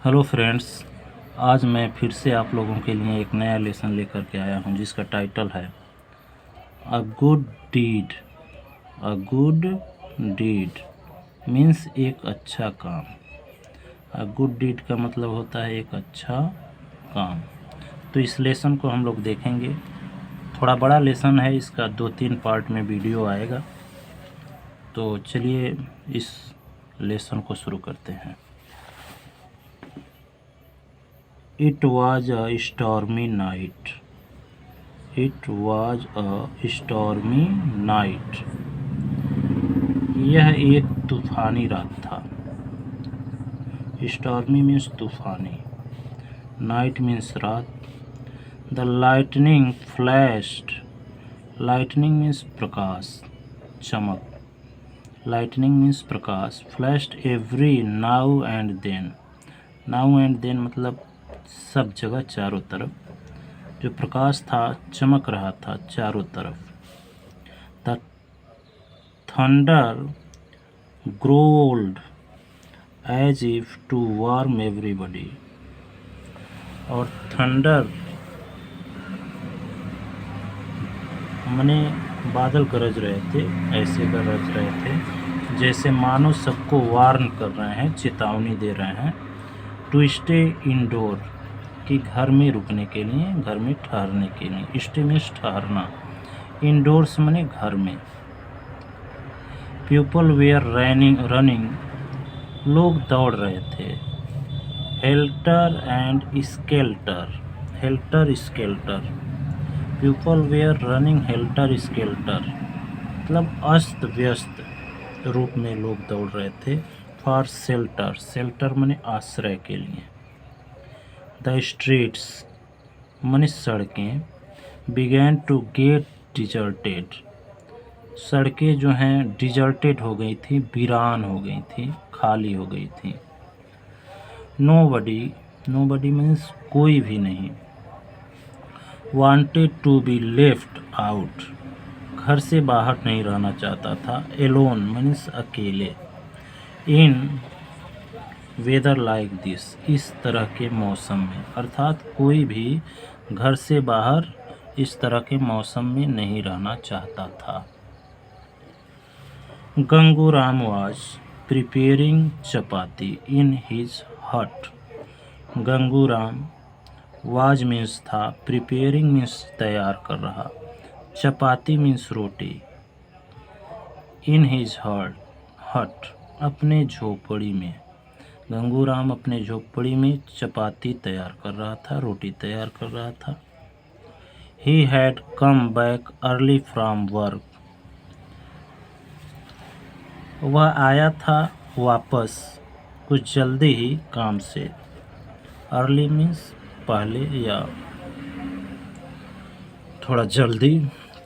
Hello friends, आज मैं फिर से आप लोगों के लिए एक नया लेसन लेकर के आया हूं जिसका टाइटल है a good deed. A good deed means एक अच्छा काम। अ गुड डीड का मतलब होता है एक अच्छा काम। तो इस लेसन को हम लोग देखेंगे। थोड़ा बड़ा लेसन है, इसका 2-3 पार्ट में वीडियो आएगा। तो चलिए इस लेसन को शुरू करते हैं। It was a stormy night. It was a stormy night. यह एक तूफानी रात था। Stormy means तूफानी, night means रात। The lightning flashed. Lightning means प्रकाश, चमक। Lightning means Prakash. Flashed every now and then. Now and then मतलब सब जगह, चारों तरफ। जो प्रकाश था चमक रहा था चारों तरफ। The thunder growled as if to warn everybody. और थंडर माने बादल गरज रहे थे, ऐसे गरज रहे थे जैसे मानो सबको वार्न कर रहे हैं, चेतावनी दे रहे हैं। टू स्टे इंडोर, कि घर में रुकने के लिए, घर में ठहरने के लिए। स्टे मीन्स ठहरना, इंडोर्स माने घर में। पीपल वेयर रनिंग, लोग दौड़ रहे थे। Helter and skelter, helter skelter. People were running helter skelter मतलब अस्त व्यस्त रूप में लोग दौड़ रहे थे। फॉर शेल्टर, शेल्टर माने आश्रय के लिए। द स्ट्रीट्स माने सड़कें। बिगैन टू गेट डिजर्टेड, सड़कें जो हैं डिजर्टेड हो गई थी, वीरान हो गई थी, खाली हो गई थी। नोबडी, नोबडी मीन्स कोई भी नहीं। Wanted to be left out, घर से बाहर नहीं रहना चाहता था। एलोन मीन्स अकेले। इन वेदर लाइक दिस, इस तरह के मौसम में, अर्थात कोई भी घर से बाहर इस तरह के मौसम में नहीं रहना चाहता था। Ganguram was preparing chapati in his हट। गंगूराम वाज मीन्स था, प्रिपेयरिंग मीन्स तैयार कर रहा, चपाती मीन्स रोटी। इन हिज हट अपने झोपड़ी में। गंगूराम अपने झोपड़ी में चपाती तैयार कर रहा था, रोटी तैयार कर रहा था। He had come back early from work. वह आया था वापस कुछ जल्दी ही काम से। अर्ली मीन्स पहले या थोड़ा जल्दी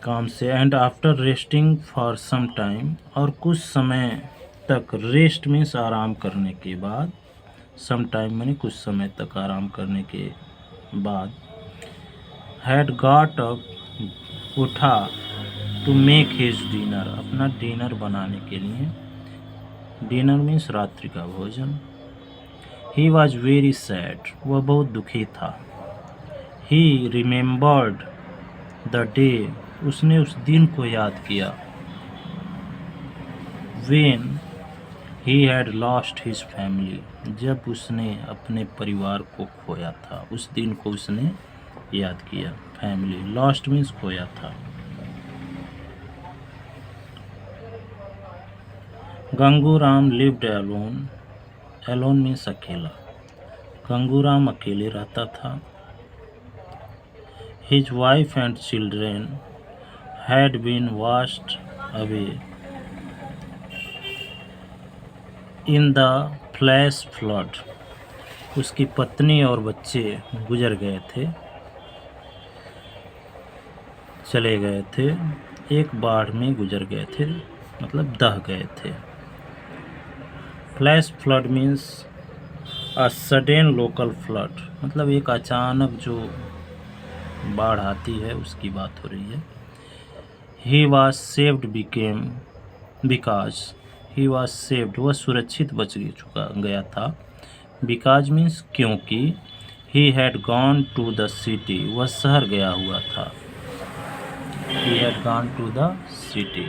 काम से। And after resting for some time, और कुछ समय तक, रेस्ट मीन्स आराम करने के बाद, सम टाइम माने कुछ समय तक आराम करने के बाद। हैड गॉट अप, उठा, टू मेक हिज डिनर, अपना डिनर बनाने के लिए। डिनर मीन्स रात्रि का भोजन। ही वॉज वेरी सैड, वह बहुत दुखी था। ही रिमेम्बर्ड द डे, उसने उस दिन को याद किया। When he had lost his family, जब उसने अपने परिवार को खोया था, उस दिन को उसने याद किया। फैमिली, लॉस्ट मीन्स खोया था। Ganguram lived alone, alone means अकेला। गंगूराम अकेले रहता था। His wife and children had been washed away in the flash flood, उसकी पत्नी और बच्चे गुजर गए थे, चले गए थे, एक बाढ़ में गुजर गए थे, मतलब दह गए थे। Flash flood means a sudden local flood, मतलब एक अचानक जो बाढ़ आती है उसकी बात हो रही है। He was saved because he was saved, वह सुरक्षित बच चुका गया था। बिकॉज मीन्स क्योंकि, he had gone to the city, वह शहर गया हुआ था। He had gone to the city.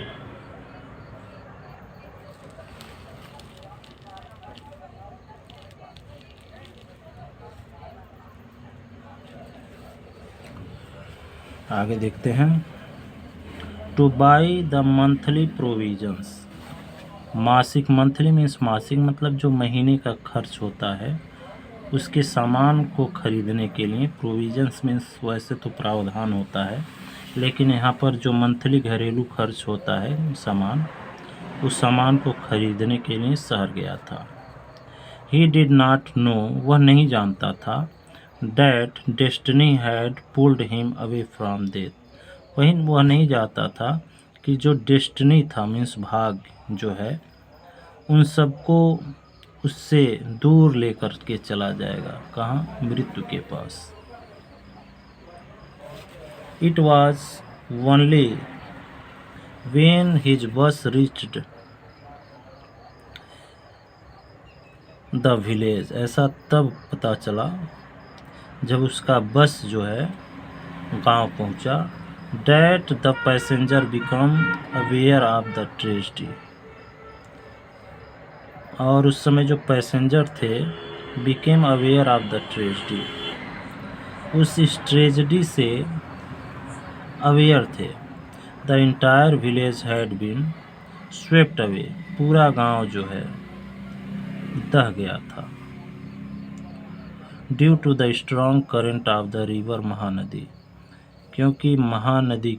आगे देखते हैं। To buy the monthly provisions, मासिक, मंथली मीन्स मासिक मतलब जो महीने का खर्च होता है उसके सामान को खरीदने के लिए। प्रोविजंस मीन्स वैसे तो प्रावधान होता है, लेकिन यहाँ पर जो मंथली घरेलू खर्च होता है सामान, उस सामान को खरीदने के लिए शहर गया था। ही डिड नॉट नो, वह नहीं जानता था, that destiny had pulled him away from death, वह नहीं जानता था कि जो डेस्टिनी था मीन्स भाग्य जो है, उन सबको उससे दूर लेकर के चला जाएगा। कहाँ? मृत्यु के पास। It was only when his bus reached the village, ऐसा तब पता चला जब उसका बस जो है गांव पहुंचा। That the passenger become aware of the tragedy, और उस समय जो पैसेंजर थे became aware of the tragedy, उस ट्रेजेडी से अवेयर थे। The entire village had been swept away, पूरा गांव जो है दह गया था। Due to the strong current of the river Mahanadi, क्योंकि महानदी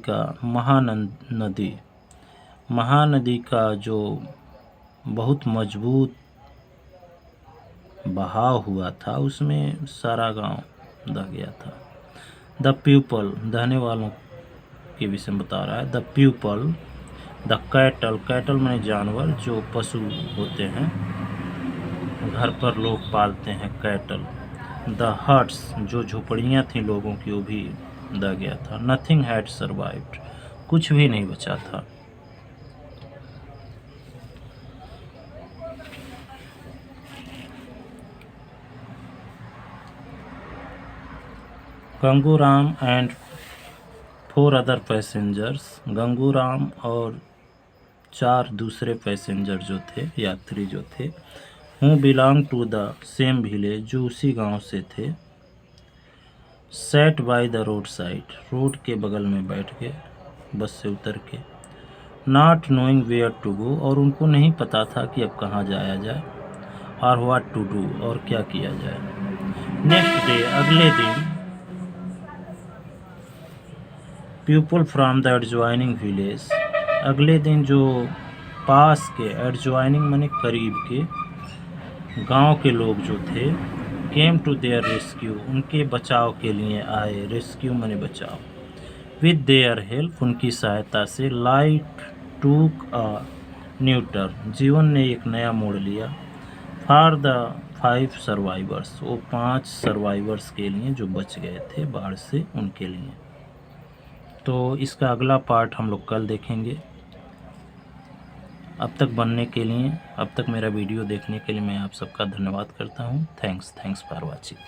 का जो बहुत मजबूत बहाव हुआ था उसमें सारा गांव दह गया था। द पीपल, दहने वालों के विषय में बता रहा है। The people, the cattle, cattle माने जानवर जो पशु होते हैं, घर पर लोग पालते हैं कैटल। द हट्स, जो झोपड़ियाँ थीं लोगों की, वो भी दह गया था। नथिंग हैड सर्वाइव्ड, कुछ भी नहीं बचा था। Ganguram and 4 other passengers, Ganguram और 4 दूसरे पैसेंजर जो थे, यात्री जो थे, who belong to the same village, जो उसी गांव से थे, sat by the road side, road के बगल में बैठ गए बस से उतर के। Not knowing where to go, और उनको नहीं पता था कि अब कहाँ जाया जाए, और व्हाट टू डू, और क्या किया जाए। नेक्स्ट डे, अगले दिन, people from the adjoining village, अगले दिन जो पास के, एडजॉइनिंग माने करीब के, गांव के लोग जो थे, केम टू देयर रेस्क्यू, उनके बचाव के लिए आए। रेस्क्यू माने बचाव। विद देयर हेल्प, उनकी सहायता से, लाइफ टूक अ न्यू टर्न, जीवन ने एक नया मोड़ लिया। फॉर द 5 सर्वाइवर्स, वो 5 सर्वाइवर्स के लिए जो बच गए थे बाढ़ से, उनके लिए। तो इसका अगला पार्ट हम लोग कल देखेंगे। अब तक मेरा वीडियो देखने के लिए मैं आप सबका धन्यवाद करता हूँ। Thanks for watching.